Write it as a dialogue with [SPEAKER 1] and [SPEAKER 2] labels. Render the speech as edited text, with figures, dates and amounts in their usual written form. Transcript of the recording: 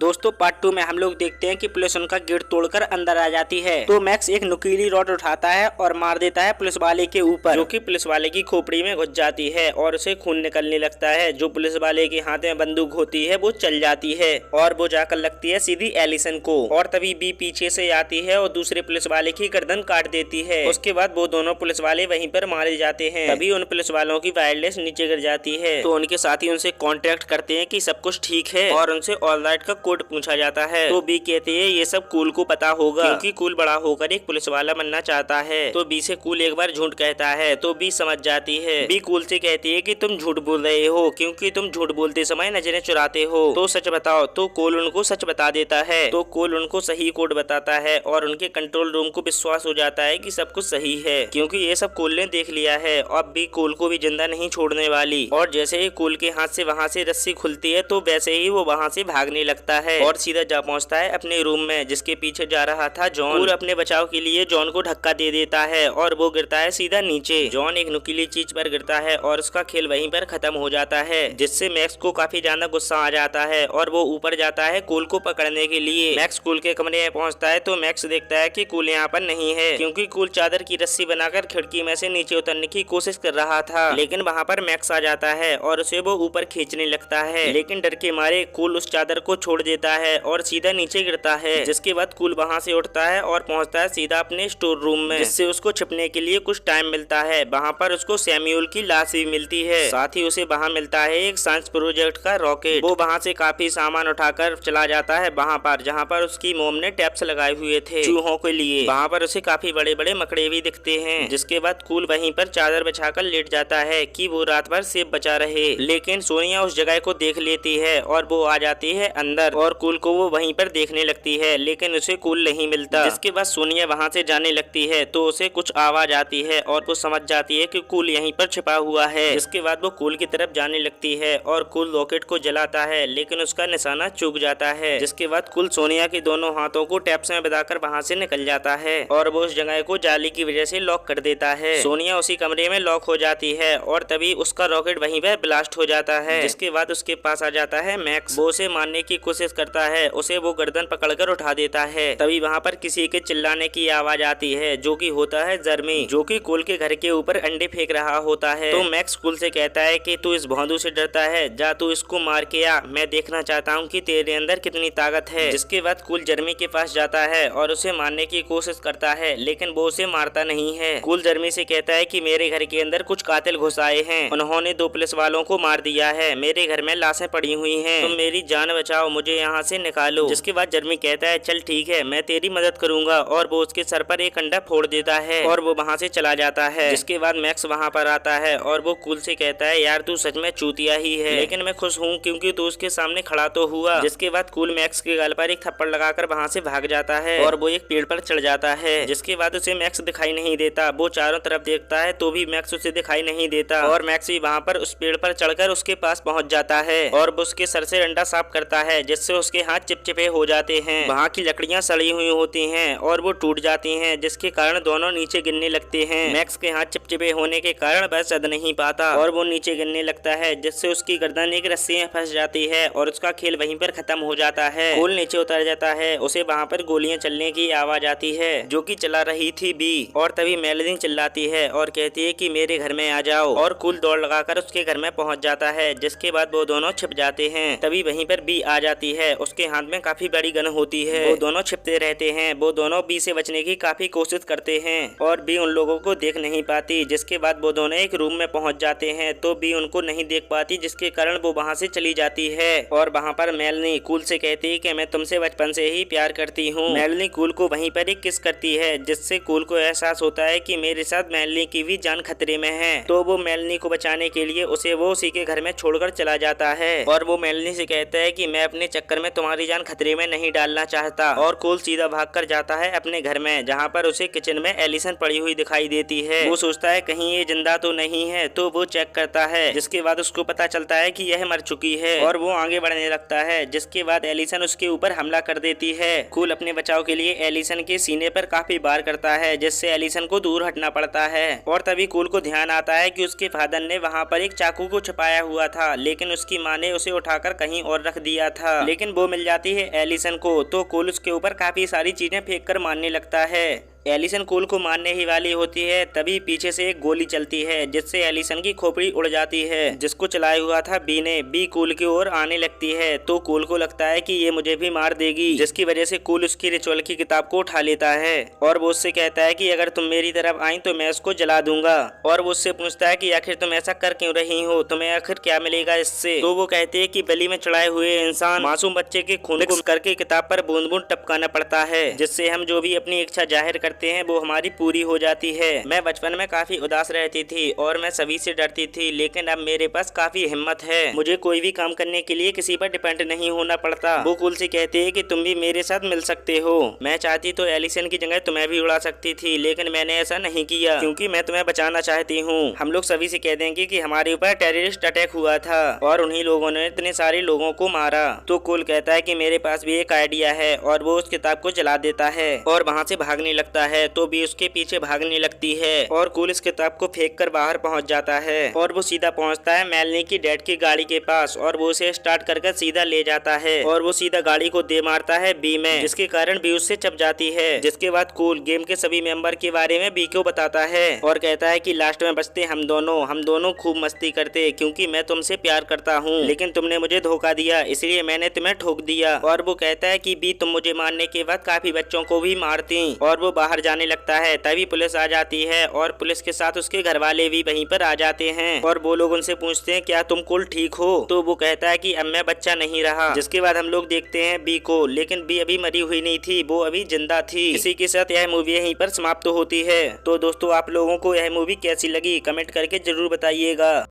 [SPEAKER 1] दोस्तों पार्ट 2 में हम लोग देखते हैं कि पुलिस उनका गेट तोड़कर अंदर आ जाती है तो मैक्स एक नुकीली रॉड उठाता है और मार देता है पुलिस वाले के ऊपर, जो कि पुलिस वाले की खोपड़ी में घुस जाती है और उसे खून निकलने लगता है। जो पुलिस वाले के हाथ में बंदूक होती है वो चल जाती है और वो जाकर लगती है सीधी एलिसन को, और तभी बी पीछे से आती है और दूसरे पुलिस वाले की गर्दन काट देती है। उसके बाद वो दोनों पुलिस वाले वहीं पर मारे जाते हैं। तभी उन पुलिस वालों की वायरलेस नीचे गिर जाती है तो उनके साथी उनसे कॉन्टेक्ट करते हैं कि सब कुछ ठीक है और उनसे ऑल राइट का कोड पूछा जाता है। तो बी कहते हैं ये सब कूल को पता होगा क्योंकि कूल बड़ा होकर एक पुलिस वाला बनना चाहता है। तो बी से कूल एक बार झूठ कहता है तो बी समझ जाती है। बी कूल से कहती है कि तुम झूठ बोल रहे हो क्योंकि तुम झूठ बोलते समय नजरें चुराते हो, तो सच बताओ। तो कूल उनको सच बता देता है। तो कूल उनको सही कोड बताता है और उनके कंट्रोल रूम को विश्वास हो जाता है कि सब कुछ सही है क्योंकि ये सब कूल ने देख लिया है। अब बी कूल को भी जिंदा नहीं छोड़ने वाली, और जैसे ही कूल के हाथ से वहाँ से रस्सी खुलती है तो वैसे ही वो वहाँ से भागने लगता है और सीधा जा पहुंचता है अपने रूम में, जिसके पीछे जा रहा था जॉन। कूल अपने बचाव के लिए जॉन को धक्का दे देता है और वो गिरता है सीधा नीचे। जॉन एक नुकीली चीज पर गिरता है और उसका खेल वहीं पर खत्म हो जाता है, जिससे मैक्स को काफी ज्यादा गुस्सा आ जाता है और वो ऊपर जाता है कूल को पकड़ने के लिए। मैक्स कूल के कमरे में पहुंचता है तो मैक्स देखता है कि कूल यहाँ पर नहीं है क्योंकि कूल चादर की रस्सी बनाकर खिड़की में से नीचे उतरने की कोशिश कर रहा था, लेकिन वहाँ पर मैक्स आ जाता है और उसे वो ऊपर खींचने लगता है। लेकिन डर के मारे कूल उस चादर को छोड़ देता है और सीधा नीचे गिरता है, जिसके बाद कूल वहाँ से उठता है और पहुँचता है सीधा अपने स्टोर रूम में, जिससे उसको छिपने के लिए कुछ टाइम मिलता है। वहाँ पर उसको सैम्यूल की लाश भी मिलती है, साथ ही उसे वहाँ मिलता है एक साइंस प्रोजेक्ट का रॉकेट। वो वहाँ से काफी सामान उठाकर चला जाता है वहाँ पर जहाँ पर उसकी मोम ने टैप्स लगाए हुए थे चूहों के लिए। वहाँ पर उसे काफी बड़े बड़े मकड़े भी दिखते हैं, जिसके बाद कूल वहीं पर चादर बिछाकर लेट जाता है कि वो रात भर सेब बचा रहे। लेकिन सोनिया उस जगह को देख लेती है और वो आ जाती है अंदर और कूल को वो वहीं पर देखने लगती है, लेकिन उसे कूल नहीं मिलता। जिसके बाद सोनिया वहाँ से जाने लगती है तो उसे कुछ आवाज आती है और वो समझ जाती है कि कूल यहीं पर छिपा हुआ है। जिसके बाद वो कूल की तरफ जाने लगती है और कूल रॉकेट को जलाता है, लेकिन उसका निशाना चूक जाता है। जिसके बाद कूल सोनिया के दोनों हाथों को टैप्स में बंधाकर वहाँ से निकल जाता है और वो उस जगह को जाली की वजह से लॉक कर देता है। सोनिया उसी कमरे में लॉक हो जाती है और तभी उसका रॉकेट वहीं पर ब्लास्ट हो जाता है। जिसके बाद उसके पास आ जाता है मैक्स। वो उसे मारने की कोशिश करता है, उसे वो गर्दन पकड़कर उठा देता है। तभी वहाँ पर किसी के चिल्लाने की आवाज आती है जो कि होता है जर्मी, जो कि कूल के घर के ऊपर अंडे फेंक रहा होता है। तो मैक्स कूल से कहता है कि तू इस भौंदू से डरता है, जा तू इसको मार के आ, मैं देखना चाहता हूँ कि तेरे अंदर कितनी ताकत है। जिसके बाद कूल जर्मी के पास जाता है और उसे मारने की कोशिश करता है, लेकिन वो उसे मारता नहीं है। कूल जर्मी से कहता है कि मेरे घर के अंदर कुछ कातिल घुस आए हैं, उन्होंने 2 पुलिस वालों को मार दिया है, मेरे घर में लाशें पड़ी हुई हैं, तुम मेरी जान बचाओ, मुझे यहाँ से निकालो। जिसके बाद जर्मी कहता है चल ठीक है, मैं तेरी मदद करूंगा, और वो उसके सर पर एक अंडा फोड़ देता है और वो वहाँ से चला जाता है। जिसके बाद मैक्स वहाँ पर आता है और वो कूल से कहता है यार तू सच में चूतिया ही है, लेकिन मैं खुश हूँ क्योंकि तू उसके सामने खड़ा तो हुआ। जिसके बाद कूल मैक्स के गाल पर एक थप्पड़ लगाकर वहाँ से भाग जाता है और वो एक पेड़ पर चढ़ जाता है। जिसके बाद उसे मैक्स दिखाई नहीं देता, वो चारों तरफ देखता है तो भी मैक्स उसे दिखाई नहीं देता, और मैक्स भी वहाँ पर उस पेड़ पर चढ़कर उसके पास पहुँच जाता है और वो उसके सर से डंडा साफ करता है, जिससे उसके हाथ चिपचिपे हो जाते हैं। वहाँ की लकड़ियाँ सड़ी हुई होती हैं और वो टूट जाती हैं, जिसके कारण दोनों नीचे गिरने लगते हैं। मैक्स के हाथ चिपचिपे होने के कारण वह सद नहीं पाता और वो नीचे गिरने लगता है, जिससे उसकी गर्दन एक रस्सी में फंस जाती है और उसका खेल वहीं पर खत्म हो जाता है। कूल नीचे उतर जाता है, उसे वहाँ पर गोलियां चलने की आवाज आती है जो कि चला रही थी बी, और तभी मेलनी चिल्लाती है और कहती है कि मेरे घर में आ जाओ, और कूल दौड़ लगाकर उसके घर में पहुँच जाता है। जिसके बाद वो दोनों छिप जाते हैं। तभी वहीं पर बी आ जाती है, उसके हाथ में काफी बड़ी गन होती है। वो दोनों छिपते रहते हैं, वो दोनों बी से बचने की काफी कोशिश करते हैं और बी उन लोगों को देख नहीं पाती। जिसके बाद वो दोनों एक रूम में पहुंच जाते हैं तो बी उनको नहीं देख पाती, जिसके कारण वो वहां से चली जाती है। और वहां पर मेलनी कूल से कहती है कि मैं तुमसे बचपन से ही प्यार करती हूँ। मेलनी कूल को वहीं पर एक किस करती है, जिससे कूल को एहसास होता है कि मेरे साथ मेलनी की भी जान खतरे में है। तो वो मेलनी को बचाने के लिए उसे वो उसी के घर में छोड़कर चला जाता है और वो मेलनी से कहता है कि मैं अपने चक्कर में तुम्हारी जान खतरे में नहीं डालना चाहता। और कूल सीधा भागकर जाता है अपने घर में, जहाँ पर उसे किचन में एलिसन पड़ी हुई दिखाई देती है। वो सोचता है कहीं ये जिंदा तो नहीं है, तो वो चेक करता है। जिसके बाद उसको पता चलता है कि यह मर चुकी है और वो आगे बढ़ने लगता है। जिसके बाद एलिसन उसके ऊपर हमला कर देती है। कूल अपने बचाव के लिए एलिसन के सीने पर काफी बार करता है, जिससे एलिसन को दूर हटना पड़ता है। और तभी कूल को ध्यान आता है कि उसके फादर ने वहाँ पर एक चाकू को छुपाया हुआ था, लेकिन उसकी माँ ने उसे उठाकर कहीं और रख दिया था। लेकिन वो मिल जाती है एलिसन को। तो कूल उसके ऊपर काफी सारी चीजें फेंक कर मारने लगता है। एलिसन कूल को मारने ही वाली होती है, तभी पीछे से एक गोली चलती है जिससे एलिसन की खोपड़ी उड़ जाती है, जिसको चलाया हुआ था बी ने। बी कूल की ओर आने लगती है तो कूल को लगता है कि ये मुझे भी मार देगी, जिसकी वजह से कूल उसकी रिचुअल की किताब को उठा लेता है और वो उससे कहता है कि अगर तुम मेरी तरफ आई तो मैं उसको जला दूंगा। और वो उससे पूछता है कि आखिर तुम ऐसा कर क्यों रही हो, तुम्हें आखिर क्या मिलेगा इससे। तो वो कहते हैं कि बलि में चढ़ाए हुए इंसान मासूम बच्चे के खून को करके किताब पर बूंद बूंद टपकाना पड़ता है, जिससे हम जो भी अपनी इच्छा जाहिर करते हैं वो हमारी पूरी हो जाती है। मैं बचपन में काफी उदास रहती थी और मैं सभी से डरती थी, लेकिन अब मेरे पास काफी हिम्मत है, मुझे कोई भी काम करने के लिए किसी पर डिपेंड नहीं होना पड़ता। वो कूल से कहते हैं कि तुम भी मेरे साथ मिल सकते हो। मैं चाहती तो एलिसन की जगह तुम्हें भी उड़ा सकती थी, लेकिन मैंने ऐसा नहीं किया क्योंकि मैं तुम्हें बचाना चाहती हूँ। हम लोग सभी से कह देंगे कि हमारे ऊपर टेररिस्ट अटैक हुआ था और उन्हीं लोगों ने इतने सारे लोगों को मारा। तो कूल कहता है कि मेरे पास भी एक आइडिया है और वो उस किताब को जला देता है और वहाँ से भागने लगता है। तो भी उसके पीछे भागने लगती है और कूल इस किताब को फेंक कर बाहर पहुंच जाता है और वो सीधा पहुंचता है मेलनी की डैड की गाड़ी के पास और वो उसे स्टार्ट करके सीधा ले जाता है और वो सीधा गाड़ी को दे मारता है बी में, जिसके कारण बी उससे चप जाती है। जिसके बाद कूल गेम के सभी मेंबर के बारे में बी को बताता है और कहता है कि लास्ट में बचते हम दोनों खूब मस्ती करते क्योंकि मैं तुमसे प्यार करता हूँ, लेकिन तुमने मुझे धोखा दिया इसलिए मैंने तुम्हें ठोक दिया। और वो कहता है कि बी तुम मुझे मारने के बाद काफी बच्चों को भी मारती। और वो बाहर जाने लगता है, तभी पुलिस आ जाती है और पुलिस के साथ उसके घर वाले भी वहीं पर आ जाते हैं और वो लोग उनसे पूछते हैं क्या तुम कूल ठीक हो। तो वो कहता है कि अब मैं बच्चा नहीं रहा। जिसके बाद हम लोग देखते हैं बी को, लेकिन बी अभी मरी हुई नहीं थी, वो अभी जिंदा थी। इसी के साथ यह मूवी यहीं पर समाप्त होती है। तो दोस्तों आप लोगों को यह मूवी कैसी लगी कमेंट करके जरूर बताइएगा।